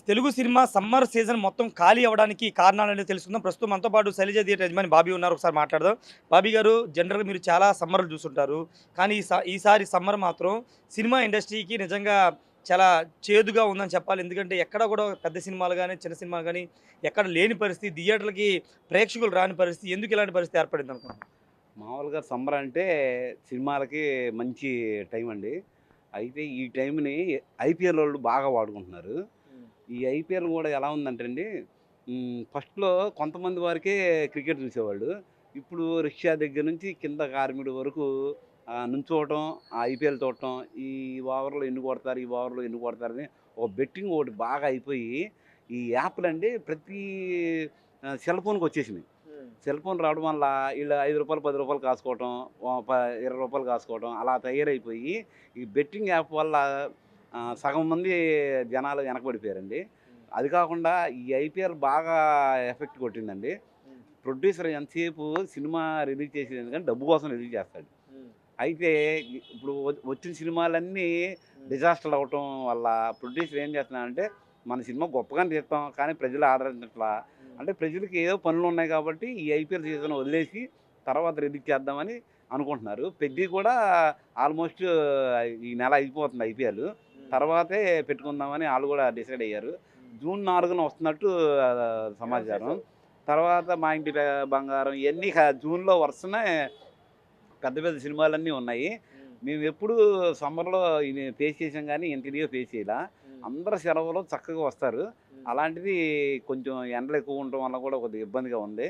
Telugu cinema summer season మొత్తం ఖాళీ అవ్వడానికి కారణాలనేవి తెలుసుకుందాం. ప్రస్తుతం మనతో పాటు శైలజ థియేటర్ యజమాని బాబీ ఉన్నారు. ఒకసారి మాట్లాడదాం. బాబీ గారు, జనరల్‌గా మీరు చాలా సమ్మర్‌లు చూసుంటారు. కానీ ఈసారి సమ్మర్ మాత్రం సినిమా ఇండస్ట్రీకి నిజంగా చాలా చేదుగా ఉందని చెప్పాలి. ఎందుకంటే ఎక్కడ కూడా పెద్ద సినిమాలు గాని, చిన్న సినిమాలు గాని ఎక్కడ లేని పరిస్థితి. థియేటర్‌లకి ప్రేక్షకులు రాని పరిస్థితి. ఎందుకు ఇలాంటి పరిస్థితి ఏర్పడిందనుకుంటున్నారు? మామూలుగా సమ్మర్ అంటే సినిమాలకి మంచి టైం అండి. అయితే ఈ టైంని ఐపీఎల్ వోళ్ళు బాగా వాడుకుంటున్నారు. హ్మ్. ఈ ఐపీఎల్ గూడా ఎలా ఉందంటే అండి, ఫస్ట్‌లో కొంతమంది వరకే క్రికెట్ చూసేవాళ్ళు. ఇప్పుడు రష్యా దగ్గర నుంచి కింద కార్మికుడి వరకు నుంచోవటం, ఆ ఐపీఎల్ చూడటం, ఈ ఓవర్‌లో ఎన్ని కొడతారు, ఈ ఓవర్‌లో ఎన్ని కొడతారని ఒక బెట్టింగ్ ఒకటి బాగా అయిపోయి, ఈ యాప్‌లండి ప్రతి సెల్ ఫోన్‌కొచ్చేసినాయి. హ్మ్. సెల్ ఫోన్ రావడం వల్ల ఈళ్ళు రూ. 5, రూ. 10 కాసుకోవటం, రూ. 20 కాసుకోవటం అలా తయారైపోయి, ఈ బెట్టింగ్ యాప్ వల్ల సగం మంది జనాలు వెనకబడిపోయారండి. హ్మ్. అది కాకుండా ఈ ఐపీఎల్ బాగా ఎఫెక్ట్ కొట్టిందండి. హ్మ్. ప్రొడ్యూసర్ ఎంతసేపు సినిమా రిలీజ్ చేసేది ఎందుకంటే డబ్బు కోసం రిలీజ్ చేస్తాడు. హ్మ్. అయితే ఇప్పుడు వచ్చిన సినిమాలన్నీ హ్మ్. డిజాస్టర్‌లు అవ్వటం వల్ల ప్రొడ్యూసర్ ఏం చేస్తున్నాడంటే, మన సినిమా గొప్పగానే తీస్తాం కానీ ప్రజలు ఆదరించట్లా. హ్మ్. అంటే ప్రజలకి ఏదో పనులున్నాయి కాబట్టి ఈ ఐపీఎల్ సీజన్ వదిలేసి తర్వాత రిలీజ్ చేద్దామని అనుకుంటున్నారు. పెద్ది కూడా ఆల్మోస్ట్ ఈ నెల అయిపోతుంది ఐపీఎల్. హ్మ్. తర్వాతే పెట్టుకుందామని ఆళ్ళు కూడా డిసైడ్ అయ్యారు. హ్మ్. జూన్ 4న వస్తున్నట్టు అనౌన్స్ సమాచారం. చేశారు. తర్వాత మా ఇంటి బంగారం ఇయన్నీ జూన్‌లో వరుసనే పెద్ద పెద్ద సినిమాలన్నీ ఉన్నాయి. హ్మ్. మేమెప్పుడూ సమ్మర్‌లో ఇది ఫేస్ చేసాం గానీ, ఇంత ఇదిగా ఫేస్ చేయలా. హ్మ్. అందరూ సెలవులు చక్కగా వస్తారు. హ్మ్. అలాంటిది కొంచెం ఎండలెక్కువ ఉండటం వల్ల కూడా కొద్దిగా ఇబ్బందిగా ఉంది.